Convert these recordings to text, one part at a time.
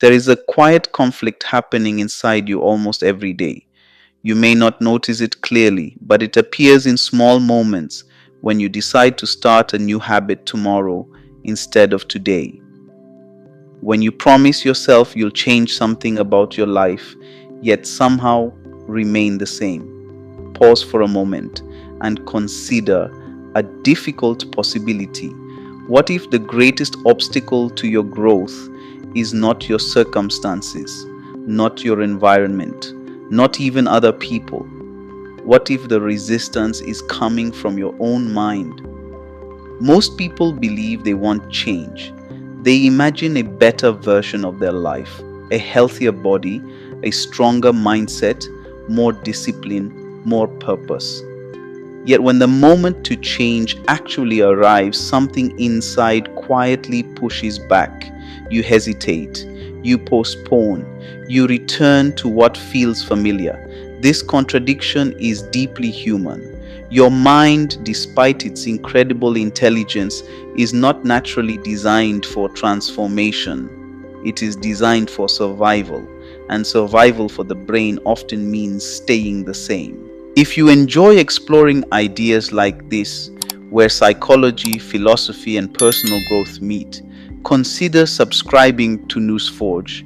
There is a quiet conflict happening inside you almost every day. You may not notice it clearly, but it appears in small moments when you decide to start a new habit tomorrow instead of today. When you promise yourself you'll change something about your life, yet somehow remain the same. Pause for a moment and consider a difficult possibility. What if the greatest obstacle to your growth is not your circumstances, not your environment, not even other people? What if the resistance is coming from your own mind? Most people believe they want change. They imagine a better version of their life, a healthier body, a stronger mindset, more discipline, more purpose. Yet when the moment to change actually arrives, something inside quietly pushes back. You hesitate, you postpone, you return to what feels familiar. This contradiction is deeply human. Your mind, despite its incredible intelligence, is not naturally designed for transformation. It is designed for survival, and survival for the brain often means staying the same. If you enjoy exploring ideas like this, where psychology, philosophy, and personal growth meet, consider subscribing to NousForge.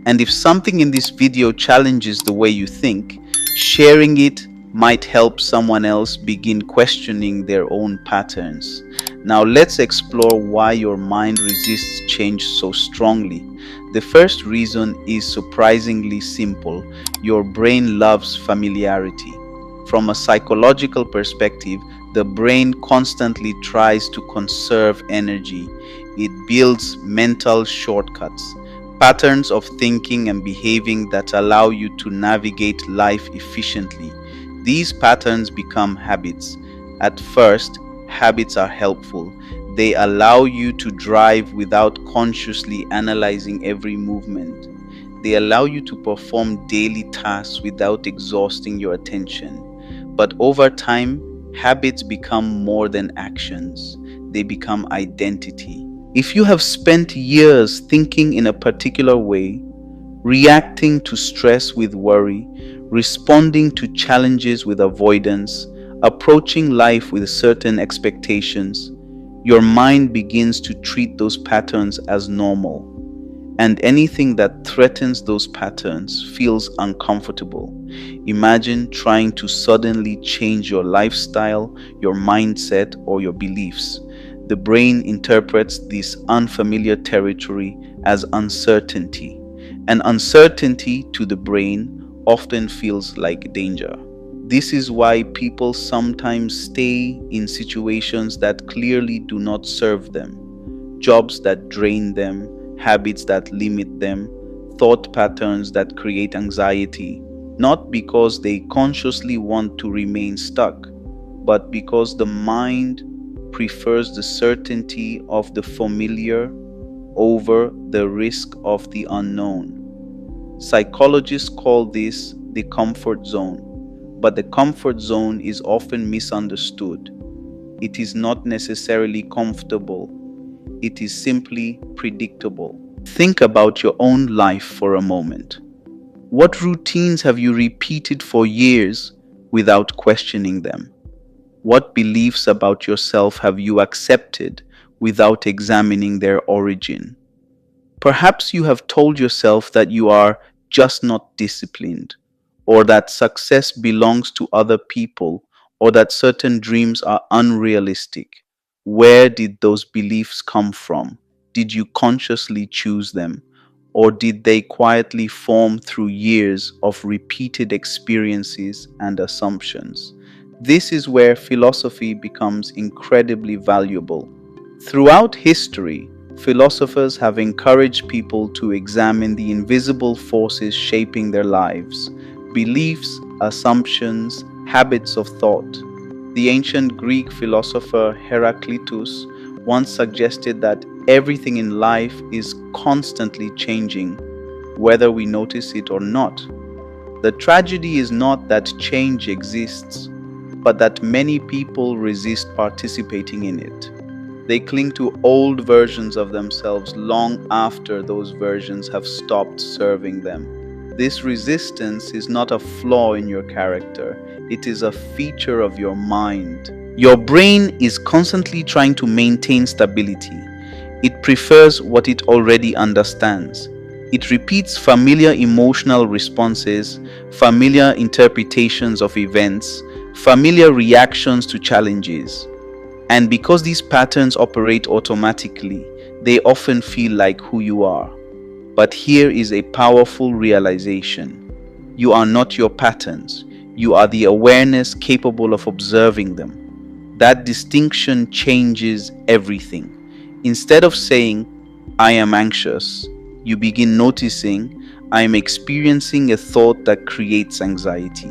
And if something in this video challenges the way you think, sharing it might help someone else begin questioning their own patterns. Now let's explore why your mind resists change so strongly. The first reason is surprisingly simple. Your brain loves familiarity. From a psychological perspective, the brain constantly tries to conserve energy. It builds mental shortcuts, patterns of thinking and behaving that allow you to navigate life efficiently. These patterns become habits. At first, habits are helpful. They allow you to drive without consciously analyzing every movement. They allow you to perform daily tasks without exhausting your attention. But over time, habits become more than actions. They become identity. If you have spent years thinking in a particular way, reacting to stress with worry, responding to challenges with avoidance, approaching life with certain expectations, your mind begins to treat those patterns as normal. And anything that threatens those patterns feels uncomfortable. Imagine trying to suddenly change your lifestyle, your mindset, or your beliefs. The brain interprets this unfamiliar territory as uncertainty, and uncertainty to the brain often feels like danger. This is why people sometimes stay in situations that clearly do not serve them, jobs that drain them, habits that limit them, thought patterns that create anxiety, not because they consciously want to remain stuck, but because the mind prefers the certainty of the familiar over the risk of the unknown. Psychologists call this the comfort zone, but the comfort zone is often misunderstood. It is not necessarily comfortable, it is simply predictable. Think about your own life for a moment. What routines have you repeated for years without questioning them? What beliefs about yourself have you accepted without examining their origin? Perhaps you have told yourself that you are just not disciplined, or that success belongs to other people, or that certain dreams are unrealistic. Where did those beliefs come from? Did you consciously choose them? Or did they quietly form through years of repeated experiences and assumptions? This is where philosophy becomes incredibly valuable. Throughout history, philosophers have encouraged people to examine the invisible forces shaping their lives, beliefs, assumptions, habits of thought. The ancient Greek philosopher Heraclitus once suggested that everything in life is constantly changing, whether we notice it or not. The tragedy is not that change exists, but that many people resist participating in it. They cling to old versions of themselves long after those versions have stopped serving them. This resistance is not a flaw in your character, it is a feature of your mind. Your brain is constantly trying to maintain stability. It prefers what it already understands. It repeats familiar emotional responses, familiar interpretations of events, familiar reactions to challenges. And because these patterns operate automatically, they often feel like who you are. But here is a powerful realization. You are not your patterns. You are the awareness capable of observing them. That distinction changes everything. Instead of saying, I am anxious, you begin noticing, I am experiencing a thought that creates anxiety.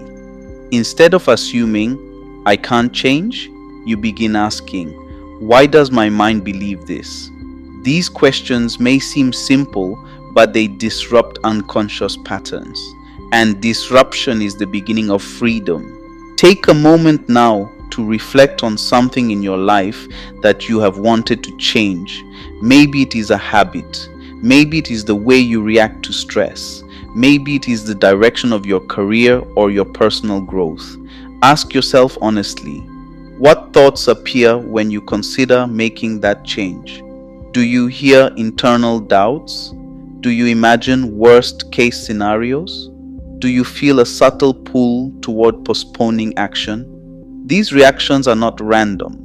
Instead of assuming, I can't change, you begin asking, why does my mind believe this? These questions may seem simple, but they disrupt unconscious patterns. And disruption is the beginning of freedom. Take a moment now to reflect on something in your life that you have wanted to change. Maybe it is a habit. Maybe it is the way you react to stress. Maybe it is the direction of your career or your personal growth. Ask yourself honestly, what thoughts appear when you consider making that change? Do you hear internal doubts? Do you imagine worst case scenarios? Do you feel a subtle pull toward postponing action? These reactions are not random.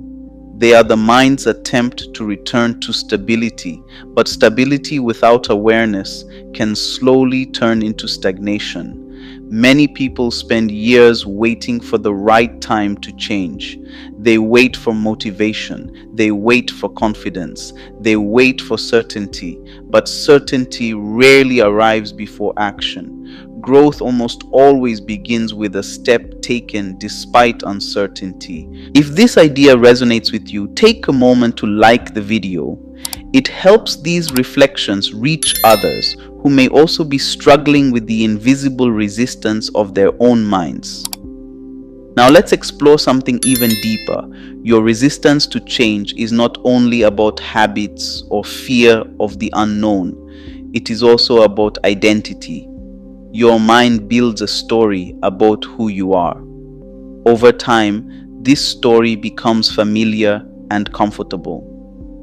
They are the mind's attempt to return to stability, but stability without awareness can slowly turn into stagnation. Many people spend years waiting for the right time to change. They wait for motivation, they wait for confidence, they wait for certainty, but certainty rarely arrives before action. Growth almost always begins with a step taken despite uncertainty. If this idea resonates with you, take a moment to like the video. It helps these reflections reach others who may also be struggling with the invisible resistance of their own minds. Now let's explore something even deeper. Your resistance to change is not only about habits or fear of the unknown, it is also about identity. Your mind builds a story about who you are. Over time, this story becomes familiar and comfortable.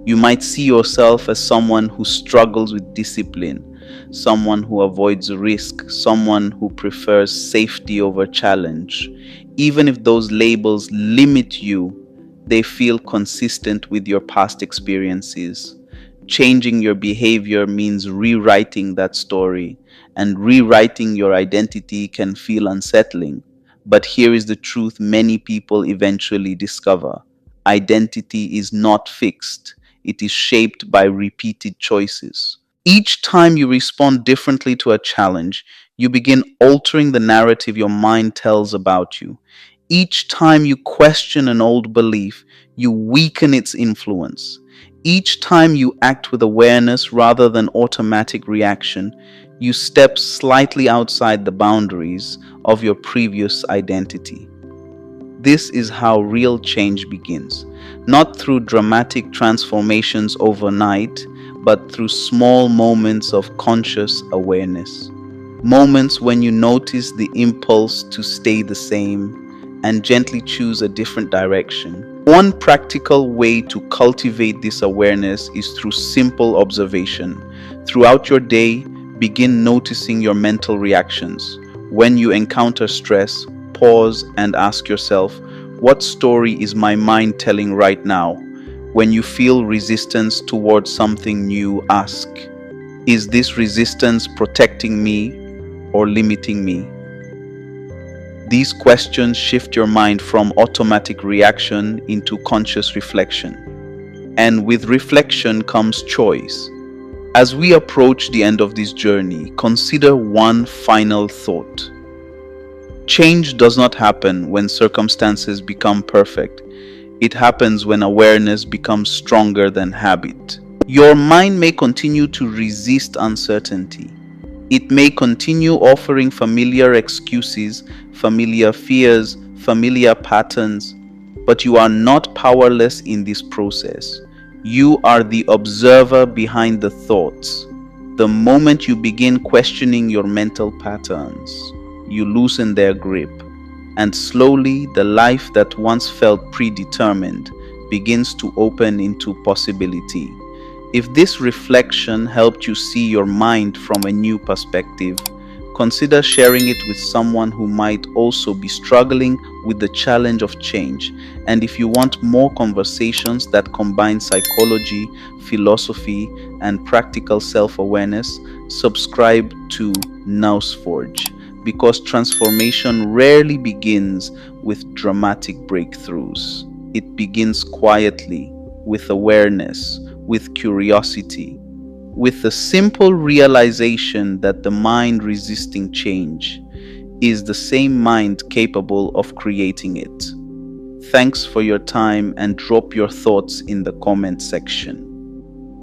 You might see yourself as someone who struggles with discipline, someone who avoids risk, someone who prefers safety over challenge. Even if those labels limit you, they feel consistent with your past experiences. Changing your behavior means rewriting that story, and rewriting your identity can feel unsettling. But here is the truth many people eventually discover: identity is not fixed, it is shaped by repeated choices. Each time you respond differently to a challenge, you begin altering the narrative your mind tells about you. Each time you question an old belief, you weaken its influence. Each time you act with awareness rather than automatic reaction, you step slightly outside the boundaries of your previous identity. This is how real change begins, not through dramatic transformations overnight, but through small moments of conscious awareness. Moments when you notice the impulse to stay the same and gently choose a different direction. One practical way to cultivate this awareness is through simple observation. Throughout your day, begin noticing your mental reactions. When you encounter stress, pause and ask yourself, what story is my mind telling right now? When you feel resistance towards something new, ask, is this resistance protecting me or limiting me? These questions shift your mind from automatic reaction into conscious reflection. And with reflection comes choice. As we approach the end of this journey, consider one final thought. Change does not happen when circumstances become perfect. It happens when awareness becomes stronger than habit. Your mind may continue to resist uncertainty. It may continue offering familiar excuses, familiar fears, familiar patterns, but you are not powerless in this process. You are the observer behind the thoughts. The moment you begin questioning your mental patterns, you loosen their grip, and slowly the life that once felt predetermined begins to open into possibility. If this reflection helped you see your mind from a new perspective, consider sharing it with someone who might also be struggling with the challenge of change. And if you want more conversations that combine psychology, philosophy, and practical self awareness, subscribe to NousForge, because transformation rarely begins with dramatic breakthroughs. It begins quietly, with awareness, with curiosity, with the simple realization that the mind resisting change is the same mind capable of creating it. Thanks for your time, and drop your thoughts in the comment section.